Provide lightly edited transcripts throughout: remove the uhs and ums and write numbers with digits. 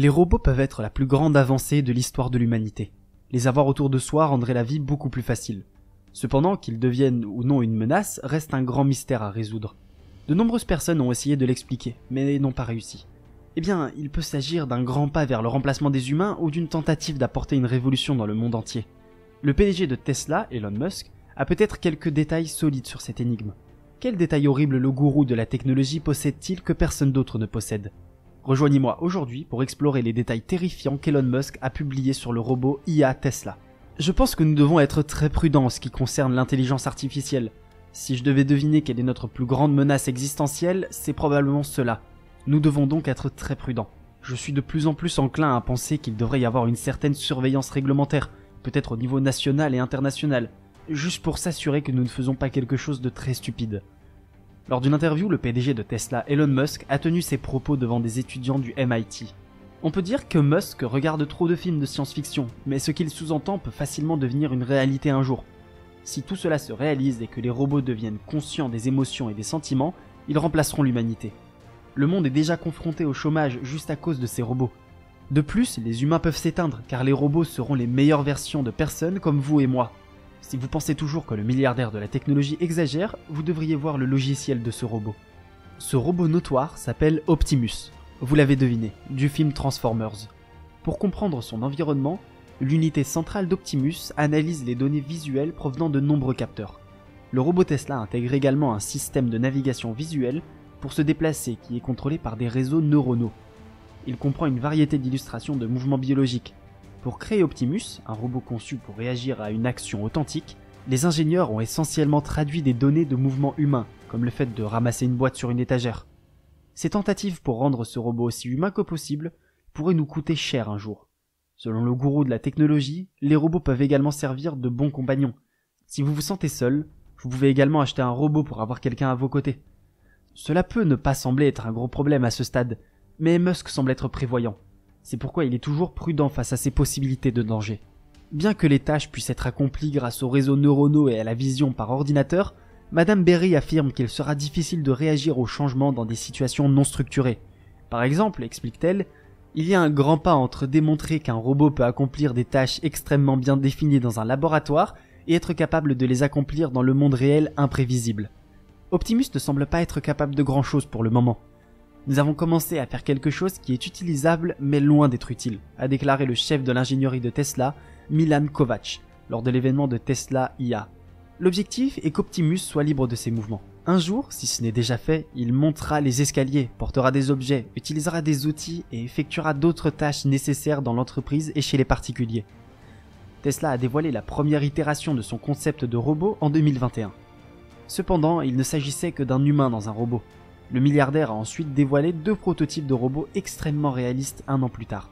Les robots peuvent être la plus grande avancée de l'histoire de l'humanité. Les avoir autour de soi rendrait la vie beaucoup plus facile. Cependant, qu'ils deviennent ou non une menace reste un grand mystère à résoudre. De nombreuses personnes ont essayé de l'expliquer, mais n'ont pas réussi. Eh bien, il peut s'agir d'un grand pas vers le remplacement des humains ou d'une tentative d'apporter une révolution dans le monde entier. Le PDG de Tesla, Elon Musk, a peut-être quelques détails solides sur cette énigme. Quels détails horribles le gourou de la technologie possède-t-il que personne d'autre ne possède ? Rejoignez-moi aujourd'hui pour explorer les détails terrifiants qu'Elon Musk a publiés sur le robot IA Tesla. Je pense que nous devons être très prudents en ce qui concerne l'intelligence artificielle. Si je devais deviner quelle est notre plus grande menace existentielle, c'est probablement cela. Nous devons donc être très prudents. Je suis de plus en plus enclin à penser qu'il devrait y avoir une certaine surveillance réglementaire, peut-être au niveau national et international, juste pour s'assurer que nous ne faisons pas quelque chose de très stupide. Lors d'une interview, le PDG de Tesla, Elon Musk, a tenu ses propos devant des étudiants du MIT. On peut dire que Musk regarde trop de films de science-fiction, mais ce qu'il sous-entend peut facilement devenir une réalité un jour. Si tout cela se réalise et que les robots deviennent conscients des émotions et des sentiments, ils remplaceront l'humanité. Le monde est déjà confronté au chômage juste à cause de ces robots. De plus, les humains peuvent s'éteindre car les robots seront les meilleures versions de personnes comme vous et moi. Si vous pensez toujours que le milliardaire de la technologie exagère, vous devriez voir le logiciel de ce robot. Ce robot notoire s'appelle Optimus, vous l'avez deviné, du film Transformers. Pour comprendre son environnement, l'unité centrale d'Optimus analyse les données visuelles provenant de nombreux capteurs. Le robot Tesla intègre également un système de navigation visuelle pour se déplacer qui est contrôlé par des réseaux neuronaux. Il comprend une variété d'illustrations de mouvements biologiques. Pour créer Optimus, un robot conçu pour réagir à une action authentique, les ingénieurs ont essentiellement traduit des données de mouvements humains, comme le fait de ramasser une boîte sur une étagère. Ces tentatives pour rendre ce robot aussi humain que possible pourraient nous coûter cher un jour. Selon le gourou de la technologie, les robots peuvent également servir de bons compagnons. Si vous vous sentez seul, vous pouvez également acheter un robot pour avoir quelqu'un à vos côtés. Cela peut ne pas sembler être un gros problème à ce stade, mais Musk semble être prévoyant. C'est pourquoi il est toujours prudent face à ces possibilités de danger. Bien que les tâches puissent être accomplies grâce aux réseaux neuronaux et à la vision par ordinateur, Madame Berry affirme qu'il sera difficile de réagir aux changements dans des situations non structurées. Par exemple, explique-t-elle, il y a un grand pas entre démontrer qu'un robot peut accomplir des tâches extrêmement bien définies dans un laboratoire et être capable de les accomplir dans le monde réel imprévisible. Optimus ne semble pas être capable de grand-chose pour le moment. Nous avons commencé à faire quelque chose qui est utilisable mais loin d'être utile, a déclaré le chef de l'ingénierie de Tesla, Milan Kovac, lors de l'événement de Tesla IA. L'objectif est qu'Optimus soit libre de ses mouvements. Un jour, si ce n'est déjà fait, il montera les escaliers, portera des objets, utilisera des outils et effectuera d'autres tâches nécessaires dans l'entreprise et chez les particuliers. Tesla a dévoilé la première itération de son concept de robot en 2021. Cependant, il ne s'agissait que d'un humain dans un robot. Le milliardaire a ensuite dévoilé 2 prototypes de robots extrêmement réalistes un an plus tard.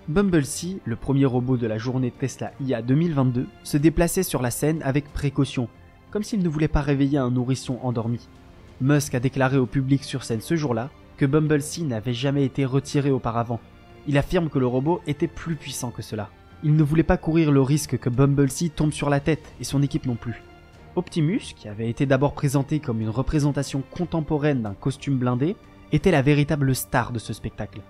Bumblebee, le premier robot de la journée Tesla IA 2022, se déplaçait sur la scène avec précaution, comme s'il ne voulait pas réveiller un nourrisson endormi. Musk a déclaré au public sur scène ce jour-là que Bumblebee n'avait jamais été retiré auparavant. Il affirme que le robot était plus puissant que cela. Il ne voulait pas courir le risque que Bumblebee tombe sur la tête, et son équipe non plus. Optimus, qui avait été d'abord présenté comme une représentation contemporaine d'un costume blindé, était la véritable star de ce spectacle.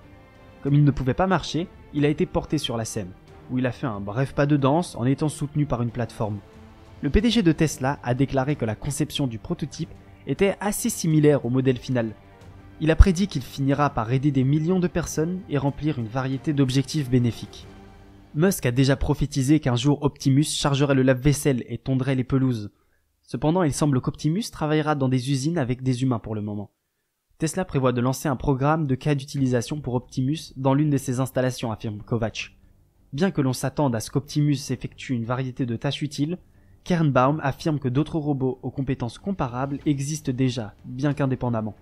Comme il ne pouvait pas marcher, il a été porté sur la scène, où il a fait un bref pas de danse en étant soutenu par une plateforme. Le PDG de Tesla a déclaré que la conception du prototype était assez similaire au modèle final. Il a prédit qu'il finira par aider des millions de personnes et remplir une variété d'objectifs bénéfiques. Musk a déjà prophétisé qu'un jour Optimus chargerait le lave-vaisselle et tondrait les pelouses. Cependant, il semble qu'Optimus travaillera dans des usines avec des humains pour le moment. Tesla prévoit de lancer un programme de cas d'utilisation pour Optimus dans l'une de ses installations, affirme Kovac. Bien que l'on s'attende à ce qu'Optimus effectue une variété de tâches utiles, Kernbaum affirme que d'autres robots aux compétences comparables existent déjà, bien qu'indépendamment.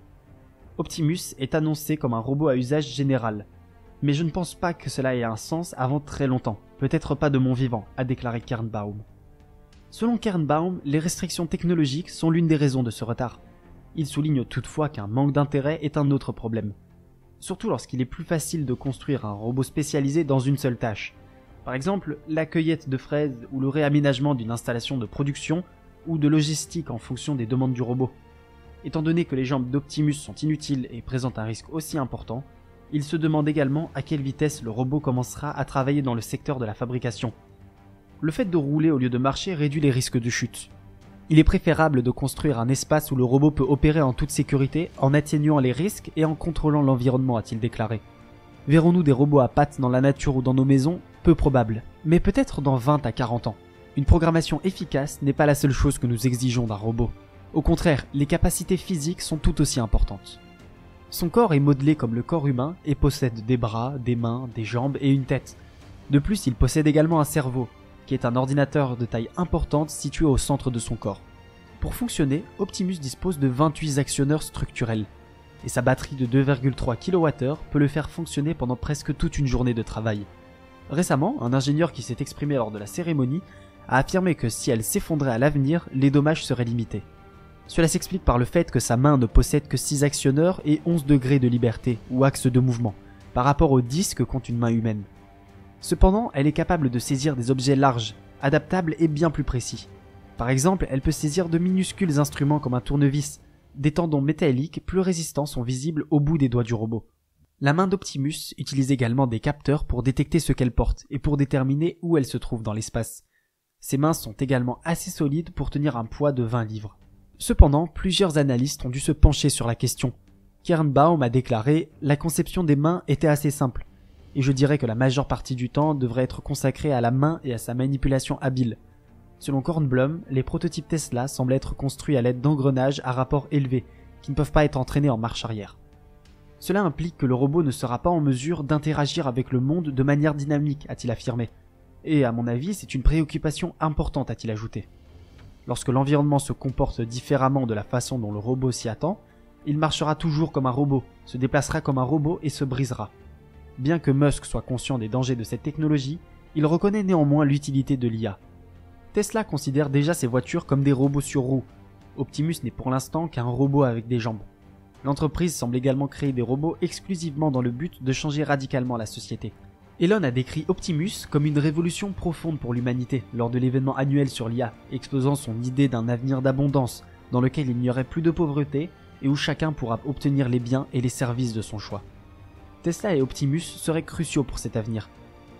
Optimus est annoncé comme un robot à usage général, mais je ne pense pas que cela ait un sens avant très longtemps, peut-être pas de mon vivant, a déclaré Kernbaum. Selon Kernbaum, les restrictions technologiques sont l'une des raisons de ce retard. Il souligne toutefois qu'un manque d'intérêt est un autre problème. Surtout lorsqu'il est plus facile de construire un robot spécialisé dans une seule tâche. Par exemple, la cueillette de fraises ou le réaménagement d'une installation de production ou de logistique en fonction des demandes du robot. Étant donné que les jambes d'Optimus sont inutiles et présentent un risque aussi important, Il se demande également à quelle vitesse le robot commencera à travailler dans le secteur de la fabrication. Le fait de rouler au lieu de marcher réduit les risques de chute. Il est préférable de construire un espace où le robot peut opérer en toute sécurité en atténuant les risques et en contrôlant l'environnement, a-t-il déclaré. Verrons-nous des robots à pattes dans la nature ou dans nos maisons? Peu probable, mais peut-être dans 20 à 40 ans. Une programmation efficace n'est pas la seule chose que nous exigeons d'un robot. Au contraire, les capacités physiques sont tout aussi importantes. Son corps est modelé comme le corps humain et possède des bras, des mains, des jambes et une tête. De plus, il possède également un cerveau, qui est un ordinateur de taille importante situé au centre de son corps. Pour fonctionner, Optimus dispose de 28 actionneurs structurels, et sa batterie de 2,3 kWh peut le faire fonctionner pendant presque toute une journée de travail. Récemment, un ingénieur qui s'est exprimé lors de la cérémonie a affirmé que si elle s'effondrait à l'avenir, les dommages seraient limités. Cela s'explique par le fait que sa main ne possède que 6 actionneurs et 11 degrés de liberté, ou axe de mouvement, par rapport aux 10 que compte une main humaine. Cependant, elle est capable de saisir des objets larges, adaptables et bien plus précis. Par exemple, elle peut saisir de minuscules instruments comme un tournevis. Des tendons métalliques plus résistants sont visibles au bout des doigts du robot. La main d'Optimus utilise également des capteurs pour détecter ce qu'elle porte et pour déterminer où elle se trouve dans l'espace. Ses mains sont également assez solides pour tenir un poids de 20 livres. Cependant, plusieurs analystes ont dû se pencher sur la question. Kernbaum a déclaré « La conception des mains était assez simple, et je dirais que la majeure partie du temps devrait être consacrée à la main et à sa manipulation habile. » Selon Kornblum, les prototypes Tesla semblent être construits à l'aide d'engrenages à rapport élevé, qui ne peuvent pas être entraînés en marche arrière. Cela implique que le robot ne sera pas en mesure d'interagir avec le monde de manière dynamique, a-t-il affirmé. Et à mon avis, c'est une préoccupation importante, a-t-il ajouté. Lorsque l'environnement se comporte différemment de la façon dont le robot s'y attend, il marchera toujours comme un robot, se déplacera comme un robot et se brisera. Bien que Musk soit conscient des dangers de cette technologie, il reconnaît néanmoins l'utilité de l'IA. Tesla considère déjà ses voitures comme des robots sur roues. Optimus n'est pour l'instant qu'un robot avec des jambes. L'entreprise semble également créer des robots exclusivement dans le but de changer radicalement la société. Elon a décrit Optimus comme une révolution profonde pour l'humanité lors de l'événement annuel sur l'IA, exposant son idée d'un avenir d'abondance dans lequel il n'y aurait plus de pauvreté et où chacun pourra obtenir les biens et les services de son choix. Tesla et Optimus seraient cruciaux pour cet avenir.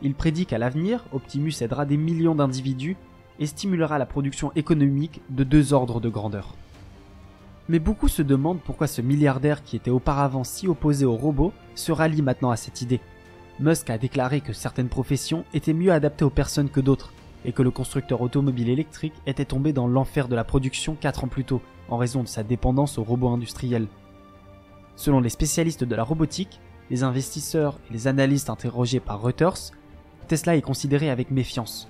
Il prédit qu'à l'avenir, Optimus aidera des millions d'individus et stimulera la production économique de 2 ordres de grandeur. Mais beaucoup se demandent pourquoi ce milliardaire qui était auparavant si opposé aux robots se rallie maintenant à cette idée. Musk a déclaré que certaines professions étaient mieux adaptées aux personnes que d'autres, et que le constructeur automobile électrique était tombé dans l'enfer de la production 4 ans plus tôt, en raison de sa dépendance aux robots industriels. Selon les spécialistes de la robotique, les investisseurs et les analystes interrogés par Reuters, Tesla est considérée avec méfiance.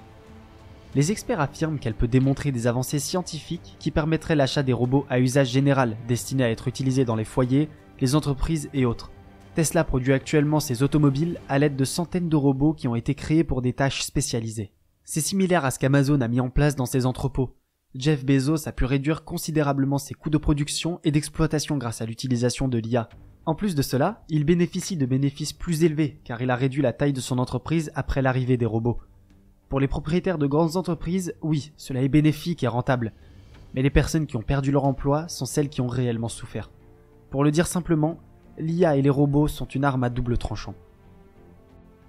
Les experts affirment qu'elle peut démontrer des avancées scientifiques qui permettraient l'achat des robots à usage général destinés à être utilisés dans les foyers, les entreprises et autres. Tesla produit actuellement ses automobiles à l'aide de centaines de robots qui ont été créés pour des tâches spécialisées. C'est similaire à ce qu'Amazon a mis en place dans ses entrepôts. Jeff Bezos a pu réduire considérablement ses coûts de production et d'exploitation grâce à l'utilisation de l'IA. En plus de cela, il bénéficie de bénéfices plus élevés car il a réduit la taille de son entreprise après l'arrivée des robots. Pour les propriétaires de grandes entreprises, oui, cela est bénéfique et rentable. Mais les personnes qui ont perdu leur emploi sont celles qui ont réellement souffert. Pour le dire simplement, l'IA et les robots sont une arme à double tranchant.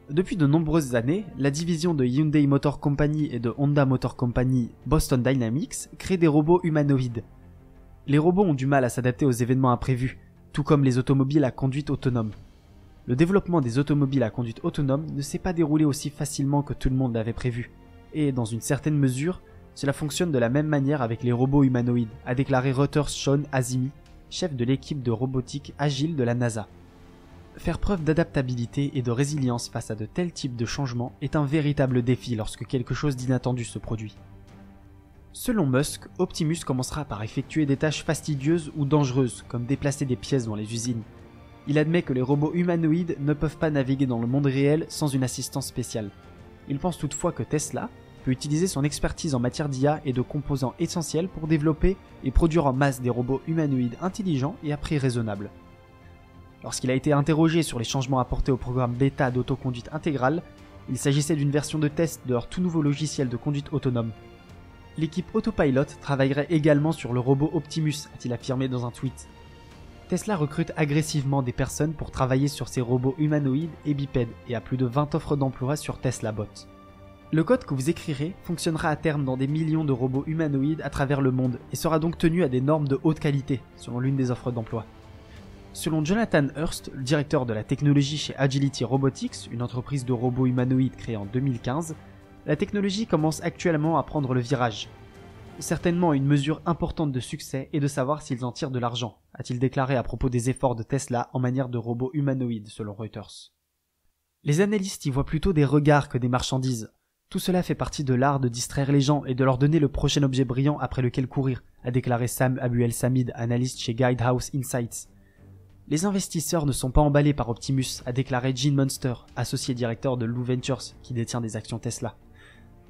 Depuis de nombreuses années, la division de Hyundai Motor Company et de Honda Motor Company, Boston Dynamics, crée des robots humanoïdes. Les robots ont du mal à s'adapter aux événements imprévus, tout comme les automobiles à conduite autonome. Le développement des automobiles à conduite autonome ne s'est pas déroulé aussi facilement que tout le monde l'avait prévu. Et dans une certaine mesure, cela fonctionne de la même manière avec les robots humanoïdes, a déclaré Reuters Sean Azimi, chef de l'équipe de robotique agile de la NASA. Faire preuve d'adaptabilité et de résilience face à de tels types de changements est un véritable défi lorsque quelque chose d'inattendu se produit. Selon Musk, Optimus commencera par effectuer des tâches fastidieuses ou dangereuses, comme déplacer des pièces dans les usines. Il admet que les robots humanoïdes ne peuvent pas naviguer dans le monde réel sans une assistance spéciale. Il pense toutefois que Tesla peut utiliser son expertise en matière d'IA et de composants essentiels pour développer et produire en masse des robots humanoïdes intelligents et à prix raisonnable. Lorsqu'il a été interrogé sur les changements apportés au programme bêta d'autoconduite intégrale, il s'agissait d'une version de test de leur tout nouveau logiciel de conduite autonome. L'équipe Autopilot travaillerait également sur le robot Optimus, a-t-il affirmé dans un tweet. Tesla recrute agressivement des personnes pour travailler sur ses robots humanoïdes et bipèdes et a plus de 20 offres d'emploi sur TeslaBot. Le code que vous écrirez fonctionnera à terme dans des millions de robots humanoïdes à travers le monde et sera donc tenu à des normes de haute qualité, selon l'une des offres d'emploi. Selon Jonathan Hurst, le directeur de la technologie chez Agility Robotics, une entreprise de robots humanoïdes créée en 2015, la technologie commence actuellement à prendre le virage. Certainement une mesure importante de succès est de savoir s'ils en tirent de l'argent, a-t-il déclaré à propos des efforts de Tesla en matière de robots humanoïdes selon Reuters. Les analystes y voient plutôt des regards que des marchandises. Tout cela fait partie de l'art de distraire les gens et de leur donner le prochain objet brillant après lequel courir, a déclaré Sam Abuel-Samid, analyste chez Guidehouse Insights. Les investisseurs ne sont pas emballés par Optimus, a déclaré Gene Munster, associé directeur de Lou Ventures, qui détient des actions Tesla.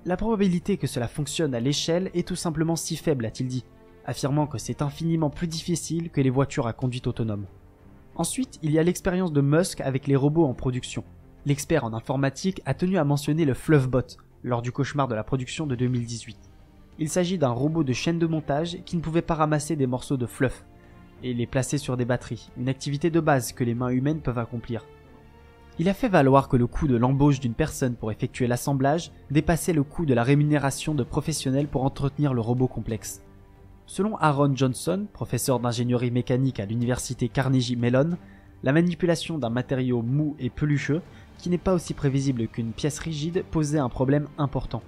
La probabilité que cela fonctionne à l'échelle est tout simplement si faible, a-t-il dit, affirmant que c'est infiniment plus difficile que les voitures à conduite autonome. Ensuite, il y a l'expérience de Musk avec les robots en production. L'expert en informatique a tenu à mentionner le Fluffbot, lors du cauchemar de la production de 2018. Il s'agit d'un robot de chaîne de montage qui ne pouvait pas ramasser des morceaux de fluff et les placer sur des batteries, une activité de base que les mains humaines peuvent accomplir. Il a fait valoir que le coût de l'embauche d'une personne pour effectuer l'assemblage dépassait le coût de la rémunération de professionnels pour entretenir le robot complexe. Selon Aaron Johnson, professeur d'ingénierie mécanique à l'université Carnegie Mellon, la manipulation d'un matériau mou et pelucheux, qui n'est pas aussi prévisible qu'une pièce rigide, posait un problème important.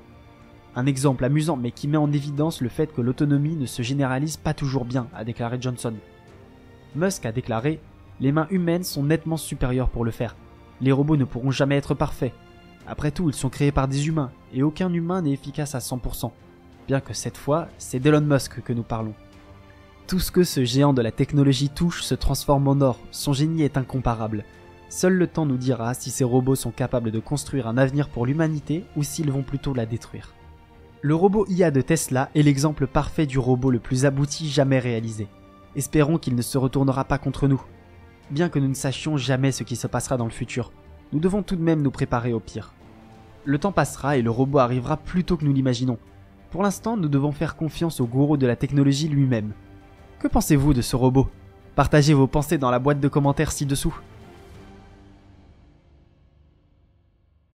Un exemple amusant mais qui met en évidence le fait que l'autonomie ne se généralise pas toujours bien, a déclaré Johnson. Musk a déclaré « Les mains humaines sont nettement supérieures pour le faire. Les robots ne pourront jamais être parfaits. Après tout, ils sont créés par des humains, et aucun humain n'est efficace à 100%. Bien que cette fois, c'est d'Elon Musk que nous parlons. Tout ce que ce géant de la technologie touche se transforme en or, son génie est incomparable. Seul le temps nous dira si ces robots sont capables de construire un avenir pour l'humanité ou s'ils vont plutôt la détruire. Le robot IA de Tesla est l'exemple parfait du robot le plus abouti jamais réalisé. Espérons qu'il ne se retournera pas contre nous. Bien que nous ne sachions jamais ce qui se passera dans le futur, nous devons tout de même nous préparer au pire. Le temps passera et le robot arrivera plus tôt que nous l'imaginons. Pour l'instant, nous devons faire confiance au gourou de la technologie lui-même. Que pensez-vous de ce robot ? Partagez vos pensées dans la boîte de commentaires ci-dessous.